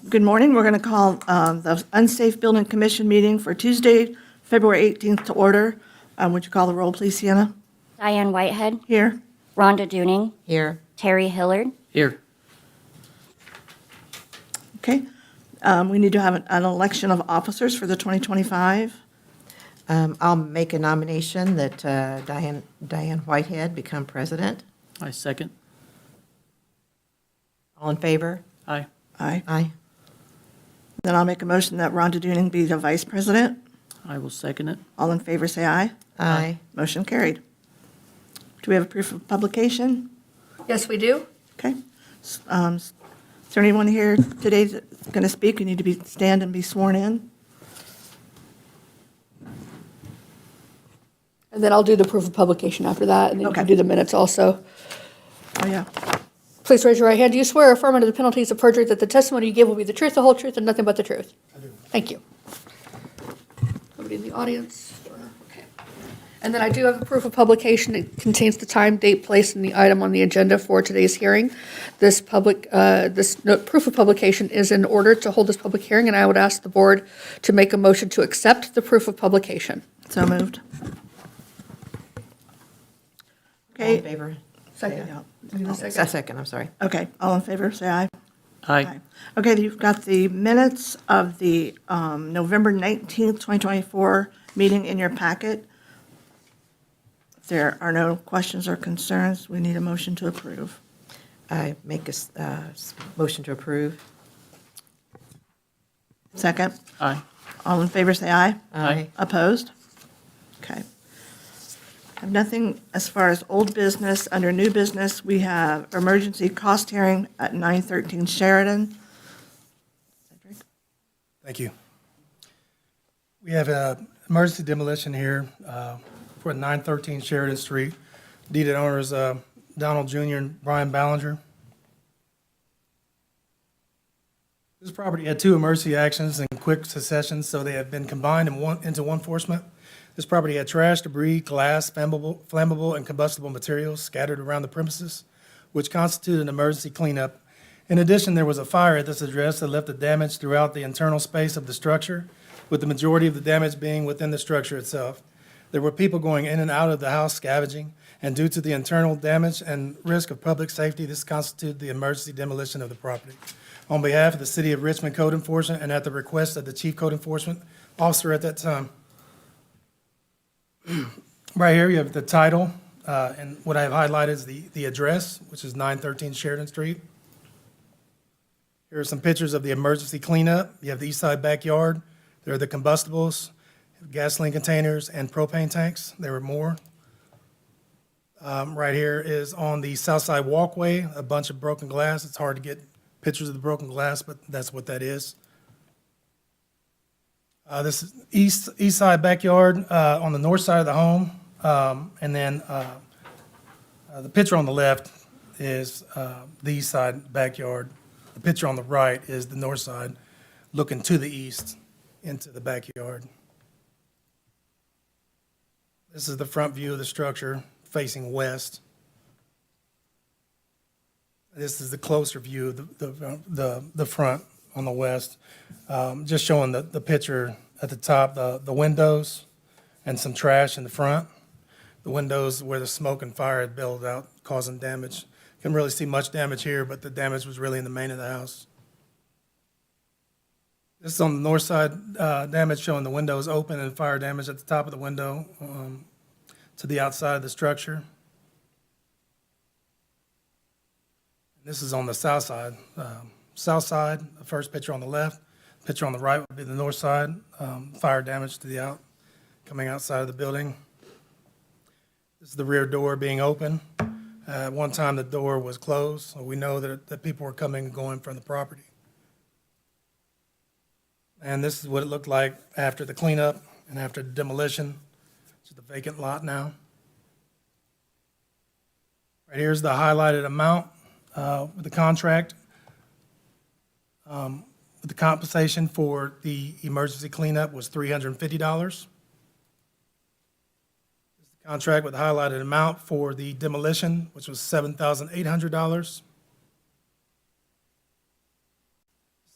Good morning. We're going to call the Unsafe Building Commission meeting for Tuesday, February 18th to order. Would you call the roll, please, Sienna? Diane Whitehead, Here. Rhonda Dooning, Here. Terry Hillard, Here. Okay. We need to have an election of officers for the 2025. I'll make a nomination that Diane Whitehead become president. I second. All in favor? Aye. Aye. Aye. Then I'll make a motion that Rhonda Dooning be the vice president. I will second it. All in favor, say aye. Aye. Motion carried. Do we have a proof of publication? Yes, we do. Okay. Is there anyone here today that's going to speak? You need to stand and be sworn in. And then I'll do the proof of publication after that, and then you can Okay. do the minutes also. Oh, yeah. Please raise your right hand. Do you swear or affirm under the penalties of perjury that the testimony you give will be the truth, the whole truth, and nothing but the truth? I do. Thank you. Nobody in the audience? Okay. And then I do have a proof of publication. It contains the time, date, place, and the item on the agenda for today's hearing. This proof of publication is in order to hold this public hearing, and I would ask the board to make a motion to accept the proof of publication. So moved. All in Okay. favor? Second. Yeah. A second, I'm sorry. Okay. All in favor, say aye. Aye. Okay, you've got the minutes of the November 19th, 2024 meeting in your packet. If there are no questions or concerns, we need a motion to approve. I make a motion to approve. Second. Aye. All in favor, say aye. Aye. Opposed? Okay. I have nothing as far as old business. Under new business, we have emergency cost hearing at 913 Sheridan. Cedric? Thank you. We have an emergency demolition here for 913 Sheridan Street. Deeded owners Donald Jr. and Brian Ballinger. This property had two emergency actions in quick succession, so they have been combined into one enforcement. This property had trash, debris, glass, flammable, and combustible materials scattered around the premises, which constituted an emergency cleanup. In addition, there was a fire at this address that left the damage throughout the internal space of the structure, with the majority of the damage being within the structure itself. There were people going in and out of the house scavenging, and due to the internal damage and risk of public safety, this constituted the emergency demolition of the property. On behalf of the City of Richmond Code Enforcement and at the request of the Chief Code Enforcement Officer at that time. Right here, you have the title, and what I have highlighted is the address, which is 913 Sheridan Street. Here are some pictures of the emergency cleanup. You have the east side backyard. There are the combustibles, gasoline containers, and propane tanks. There were more. Right here is on the south side walkway, a bunch of broken glass. It's hard to get pictures of the broken glass, but that's what that is. This is east side backyard on the north side of the home. And then the picture on the left is the east side backyard. The picture on the right is the north side looking to the east into the backyard. This is the front view of the structure facing west. This is the closer view of the front on the west. Just showing the picture at the top, the windows and some trash in the front. The windows where the smoke and fire had built out, causing damage. Couldn't really see much damage here, but the damage was really in the main of the house. This is on the north side damage, showing the windows open and fire damage at the top of the window to the outside of the structure. This is on the south side. South side, the first picture on the left. Picture on the right would be the north side. Fire damage to the coming outside of the building. This is the rear door being open. At one time, the door was closed, so we know that people were coming and going from the property. And this is what it looked like after the cleanup and after the demolition. It's a vacant lot now. Right here's the highlighted amount with the contract. The compensation for the emergency cleanup was $350. The contract with the highlighted amount for the demolition, which was $7,800.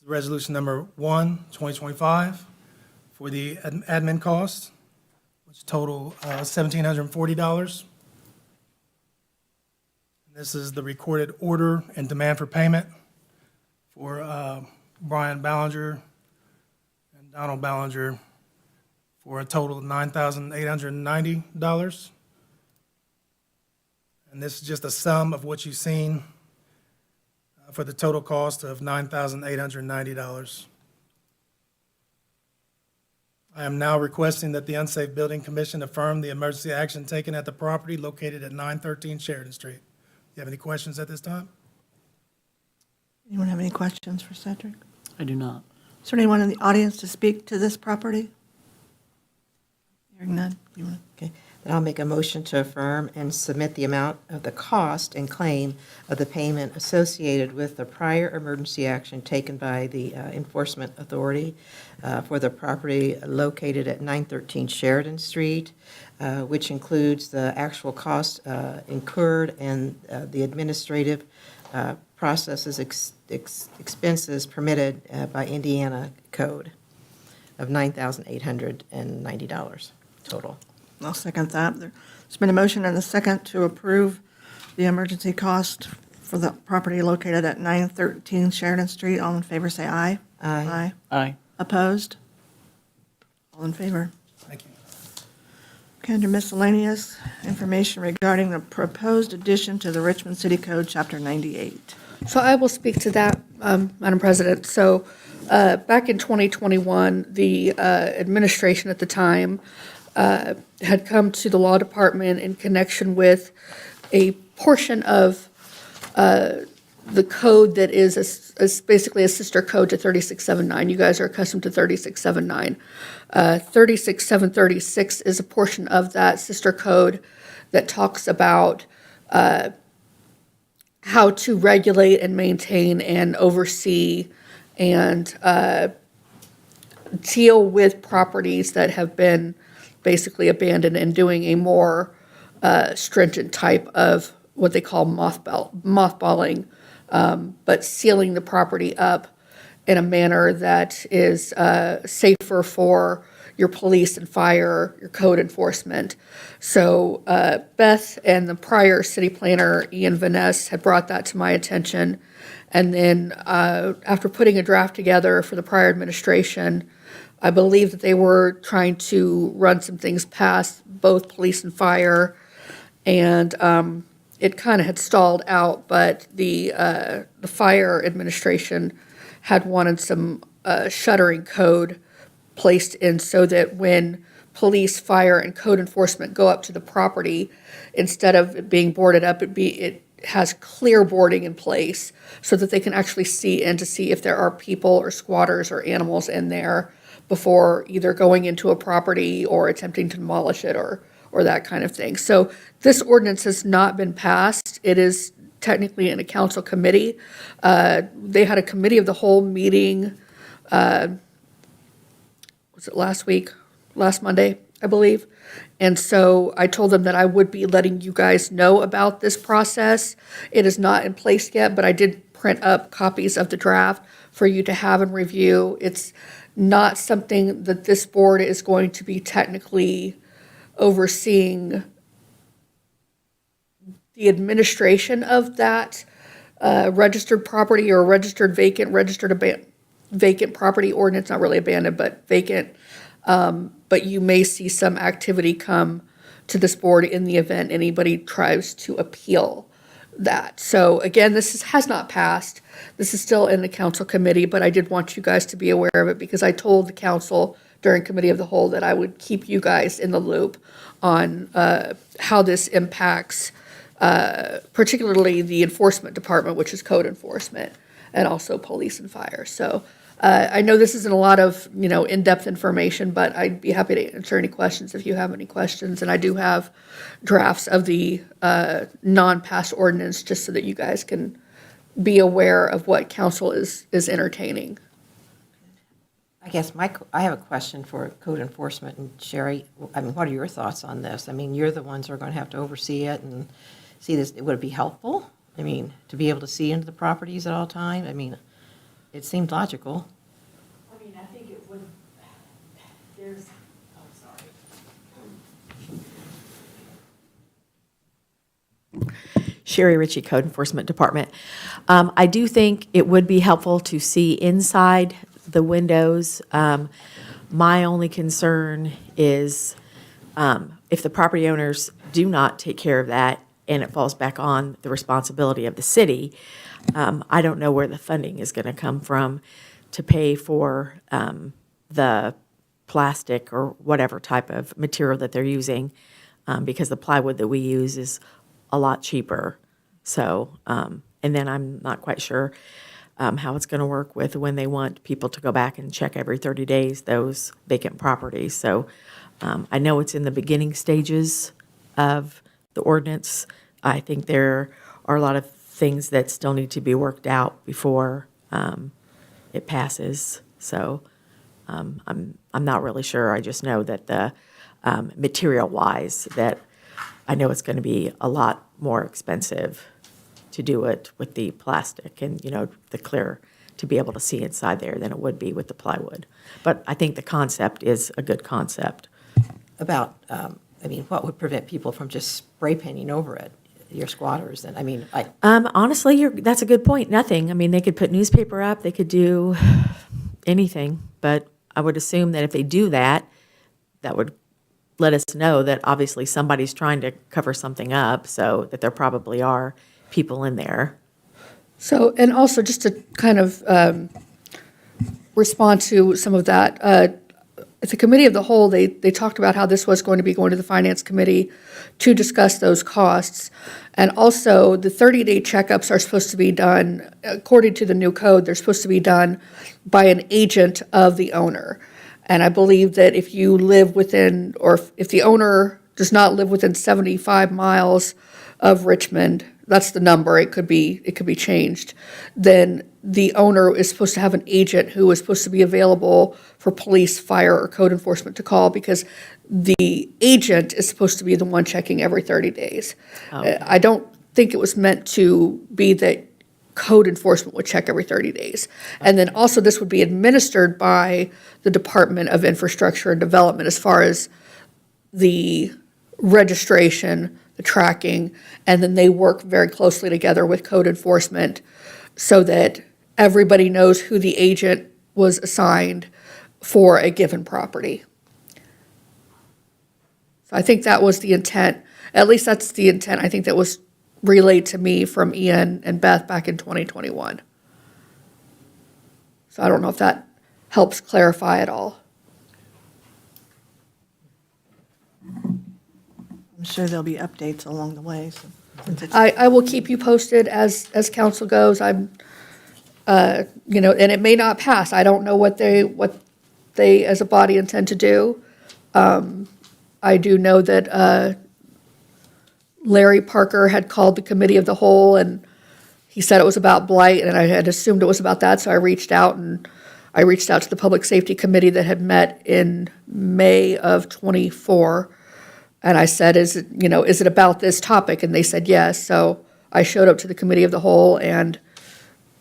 Resolution number 1, 2025, for the admin costs, which total $1,740. This is the recorded order and demand for payment for Brian Ballinger and Donald Ballinger for a total of $9,890. And this is just a sum of what you've seen for the total cost of $9,890. I am now requesting that the Unsafe Building Commission affirm the emergency action taken at the property located at 913 Sheridan Street. Do you have any questions at this time? Anyone have any questions for Cedric? I do not. Is there anyone in the audience to speak to this property? Hearing none. You want Okay, then I'll make a motion to affirm and submit the amount of the cost and claim of the payment associated with the prior emergency action taken by the Enforcement Authority for the property located at 913 Sheridan Street, which includes the actual cost incurred and the administrative processes, expenses permitted by Indiana code of $9,890 total. I'll second that. There's been a motion and a second to approve the emergency cost for the property located at 913 Sheridan Street. All in favor, say aye. Aye. Aye. Opposed? All in favor. Thank you. Okay, under miscellaneous, information regarding the proposed addition to the Richmond City Code, Chapter 98. So I will speak to that, Madam President. So back in 2021, the administration at the time had come to the law department in connection with a portion of the code that is basically a sister code to 3679. You guys are accustomed to 3679. 36736 is a portion of that sister code that talks about how to regulate and maintain and oversee and deal with properties that have been basically abandoned and doing a more stringent type of what they call mothballing, but sealing the property up in a manner that is safer for your police and fire, your code enforcement. So Beth and the prior city planner, Ian Vaness, had brought that to my attention. And then after putting a draft together for the prior administration, I believe that they were trying to run some things past both police and fire, and it kind of had stalled out, but the fire administration had wanted some shuttering code placed in so that when police, fire, and code enforcement go up to the property, instead of it being boarded up, it has clear boarding in place so that they can actually see in to see if there are people or squatters or animals in there before either going into a property or attempting to demolish it or that kind of thing. So this ordinance has not been passed. It is technically in a council committee. They had a committee of the whole meeting, was it last Monday, I believe. And so I told them that I would be letting you guys know about this process. It is not in place yet, but I did print up copies of the draft for you to have and review. It's not something that this board is going to be technically overseeing the administration of that registered property or registered vacant, vacant property ordinance, not really abandoned, but vacant. But you may see some activity come to this board in the event anybody tries to appeal that. So again, this has not passed. This is still in the council committee, but I did want you guys to be aware of it because I told the council during committee of the whole that I would keep you guys in the loop on how this impacts particularly the enforcement department, which is code enforcement, and also police and fire. So I know this isn't a lot of, in-depth information, but I'd be happy to answer any questions if you have any questions. And I do have drafts of the non-passed ordinance just so that you guys can be aware of what council is entertaining. I guess I have a question for code enforcement, and Sherry, what are your thoughts on this? You're the ones who are going to have to oversee it and see this. Would it be helpful? To be able to see into the properties at all times? It seemed logical. I mean, I think it would, there's, oh, sorry. Sherry Ritchie, Code Enforcement Department. I do think it would be helpful to see inside the windows. My only concern is if the property owners do not take care of that and it falls back on the responsibility of the city, I don't know where the funding is going to come from to pay for the plastic or whatever type of material that they're using, because the plywood that we use is a lot cheaper. So, and then I'm not quite sure how it's going to work with when they want people to go back and check every 30 days those vacant properties. So I know it's in the beginning stages of the ordinance. I think there are a lot of things that still need to be worked out before it passes. So I'm not really sure. I just know that the material-wise, that I know it's going to be a lot more expensive to do it with the plastic and, you know, the clear, to be able to see inside there than it would be with the plywood. But I think the concept is a good concept. About, I mean, what would prevent people from just spray painting over it, your squatters? And I mean, Honestly, that's a good point. Nothing. I mean, they could put newspaper up, they could do anything, but I would assume that if they do that, that would let us know that obviously somebody's trying to cover something up, so that there probably are people in there. So, and also just to kind of respond to some of that, at the committee of the whole, they talked about how this was going to be going to the finance committee to discuss those costs. And also, the 30-day checkups are supposed to be done, according to the new code, they're supposed to be done by an agent of the owner. And I believe that if you live within, or if the owner does not live within 75 miles of Richmond, that's the number, it could be changed, then the owner is supposed to have an agent who is supposed to be available for police, fire, or code enforcement to call, because the agent is supposed to be the one checking every 30 days. I don't think it was meant to be that code enforcement would check every 30 days. And then also, this would be administered by the Department of Infrastructure and Development as far as the registration, the tracking, and then they work very closely together with code enforcement so that everybody knows who the agent was assigned for a given property. So I think that was the intent. At least that's the intent, I think, that was relayed to me from Ian and Beth back in 2021. So I don't know if that helps clarify at all. I'm sure there'll be updates along the way. So since it's- I will keep you posted as council goes. I'm, you know, and it may not pass. I don't know what they as a body intend to do. I do know that Larry Parker had called the committee of the whole, and he said it was about blight, and I had assumed it was about that, so I reached out to the Public Safety Committee that had met in May of '24. And I said, is it about this topic? And they said yes. So I showed up to the committee of the whole and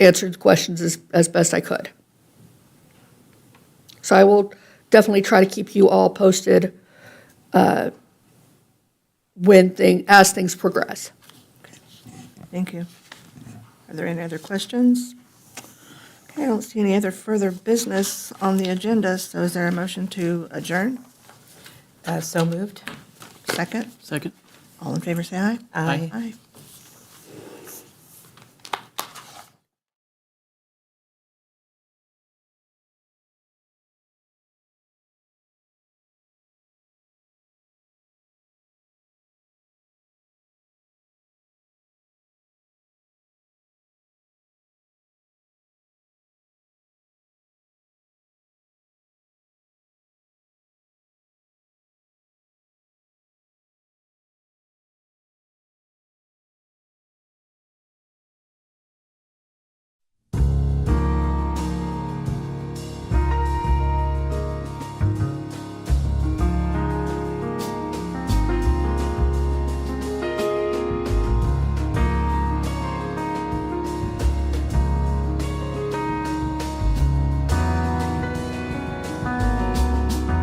answered the questions as best I could. So I will definitely try to keep you all posted as things progress. Thank you. Are there any other questions? Okay, I don't see any other further business on the agenda, so is there a motion to adjourn? so moved. Second? Second? All in favor, say aye. Aye. Aye.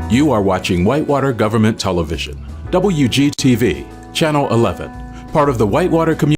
You are watching Whitewater Government Television, WGTV, Channel 11, part of the Whitewater Community